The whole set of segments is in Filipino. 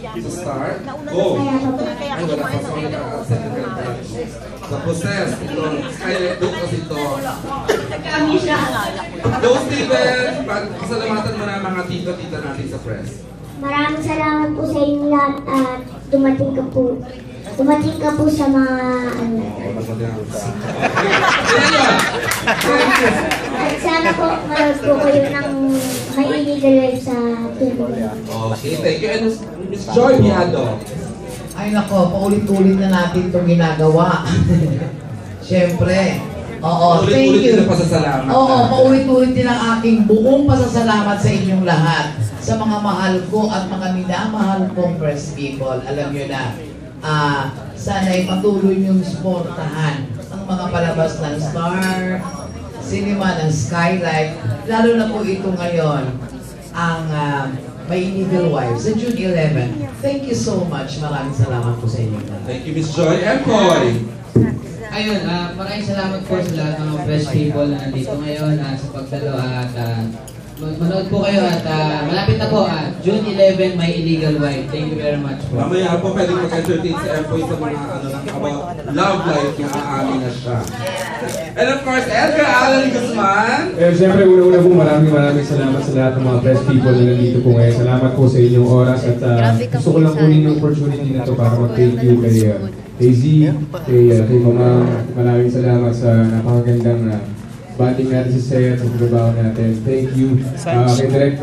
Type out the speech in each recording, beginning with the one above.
Sa start? Oh! Ay, wala pa sa sa process. Ito, skylight doon kasi ito. Kami siya. Those Steven, pasalamatan mo na mga tita-tita natin sa press. Maraming salamat po sa inyo lahat at dumating ka po. Dumating ka po sa mga ano. At sana po manood po kayo ng may illegal sa TV. Okay, thank you. And Miss Joy Biado. Ay nako, paulit-ulit na natin itong ginagawa. Siyempre. Oo, thank you. Oo, paulit-ulit din ang aking buong pasasalamat sa inyong lahat. Sa mga mahal ko at mga minamahal kong press people. Alam nyo na, sana ay patuloy niyong suportahan ang mga palabas ng Star Cinema, ng Skylight. Lalo na po ito ngayon, ang My Illegal Wives, sa June 11. Thank you so much. Maraming salamat po sa inyo. Thank you, Miss Joy. And Koy. Ayun, maraming salamat po sa lahat ng mga press people na nandito ngayon sa pagdalo at manood po kayo at malapit na po June 11, My Illegal Wife. Thank you very much po. Mamaya po pwede mag-entertain si Empoy sa mga about love life niya, aali na siya. And of course, Edgar Allen Guzman. Siyempre, una-una po maraming salamat sa lahat ng mga press people na nandito po ngayon. Salamat po sa inyong oras at gusto ko lang kunin yung opportunity na to para mag-thank you kay Z, kay Mama. Maraming salamat sa napakagandang banding natin sa set, sa trabaho natin. Thank you. Kay Direk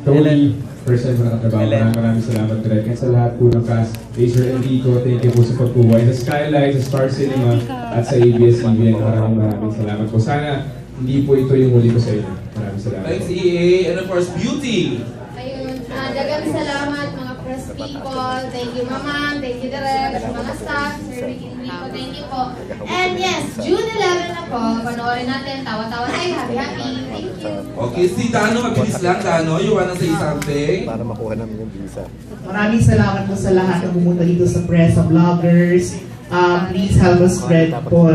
Tony, first time ko nakatrabaho. Maraming salamat Direk. And sa lahat po ng cast, Laser and Kiko, thank you po sa pagpuway. Sa Skylight, sa Star Cinema, at sa ABS-CBN, maraming salamat po. Sana hindi po ito yung huli ko sa inyo. Maraming salamat. Thanks EA, and of course, Beauty. Ayun, dagang salamat mga press people. Thank you Mama, thank you Direk, sa mga staff, Sir Ricky Nico, thank you po. And yes, June 11 na po, panoorin natin, tawa-tawa tayo, happy-happy. Thank you. Okay, si Dano, mabilis lang. Dano, you wanna say something? Para makuha namin yung visa. Maraming salamat po sa lahat na pumunta dito sa press, sa vloggers. Please help us spread po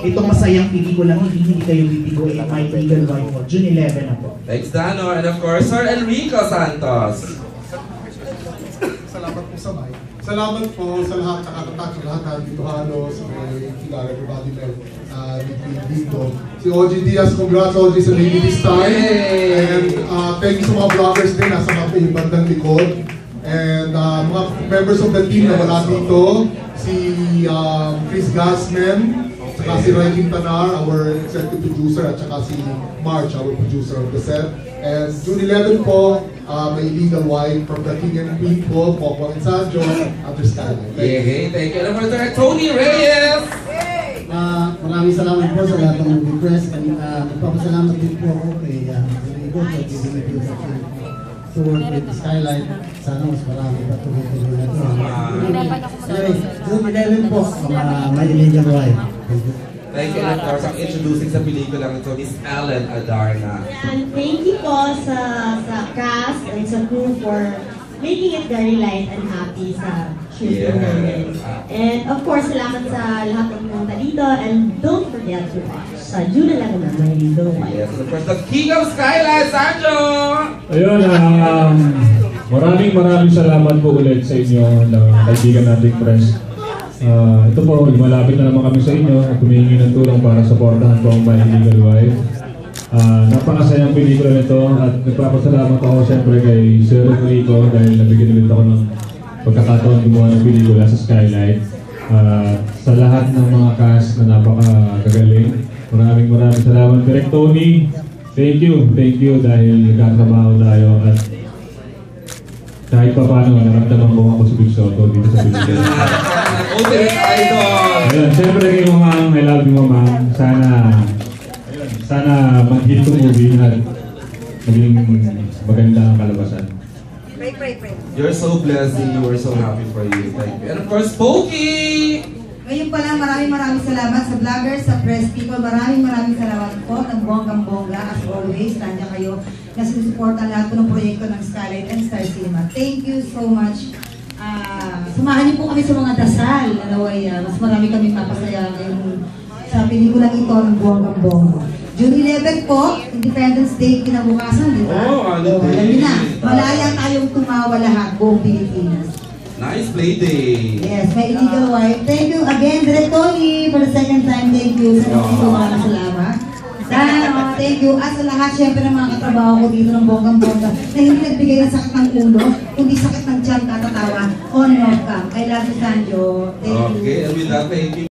itong masayang pelikula, hindi kayo bibigo in My Illegal Wife po. June 11 na po. Thanks Dano, and of course, Sir Enrico Santos. Salamat po sa mic. Salamat po sa lahat, nakatatak sa lahat ng dito halos, may kilala everybody dito. Si OG Diaz, congrats OG sa Lady this time. And thank you sa mga vloggers din, nasa mga bandang likod. And mga members of the team na wala dito, si Chris Gassman, saka si Roy Quintanar, our executive producer, at saka si March, our producer of the set. And June 11 po, My Illegal Wife from the King and Queen po, Pokwang and Sancho, after Skyline. Thank you. And of course, Tony Reyes. Maraming salamat po sa lahat ng movie press. Magpapasalamat din po ako kay Rigo sa giving to work with Skylight. Sana mas marami pa tuloy-tuloy na ito. Anyway, June 11 po, My Illegal Wife. Thank you. Thank you, and of course, ang introducing sa pelikulang ito, Miss Ellen Adarna. And thank you po sa cast and sa crew for making it very light and happy sa shooting namin. And of course, salamat sa lahat ng pumunta dito. And don't forget to watch sa June 11 na My Illegal Wife. Yes, and of course, the King of Skylight, Sancho! Ayun, maraming salamat po ulit sa inyo ng kaibigan nating press. Ito po, malapit na naman kami sa inyo at humihingi ng tulong para supportahan po ang My Illegal Wife. Napakasayang pelikula nito at nagpapasalamat ako siyempre kay Sir Enrico dahil nabigyan ulit ako ng pagkakataon gumawa ng pelikula sa Skylight. Sa lahat ng mga cast na napakagaling, maraming salamat. Direk Tony, thank you dahil nagkatrabaho tayo at kahit pa paano, naramdaman ko ako si Big Soto dito sa pelikula. Ultimate Idol! Ayun, siyempre kay Mamang, I love you Mamang. Sana mag-hit to movie at maging maganda ang kalabasan. Pray. You're so blessed and we're so happy for you. Thank you. And of course, Pokey! Ngayon pa lang, maraming salamat sa vloggers, sa press people. Maraming salamat po ng bonggang-bongga. As always, nandiyan kayo na sinusuportan lahat po ng proyekto ng Skylight and Star Cinema. Thank you so much. Samahan niyo po kami sa mga dasal. Mas marami kami mapasaya ngayon sa pelikulang ito ng bonggang-bongga. June 11 po, Independence Day kinabukasan, di ba? Oh, alam niyo na. Malaya tayong tumawa lahat, buong Pilipinas. Nice play day. Yes, may illegal wife. Thank you again, Direk Tony, for the second time. Thank you. Sa maraming salamat. Thank you. At sa lahat, syempre ng mga katrabaho ko dito ng bonggang-bongga na hindi nagbigay ng sakit ng ulo, kundi sakit ng tiyan katatawa on and off cam. I love you, Sanjo. Thank you. Okay, and with that, thank you.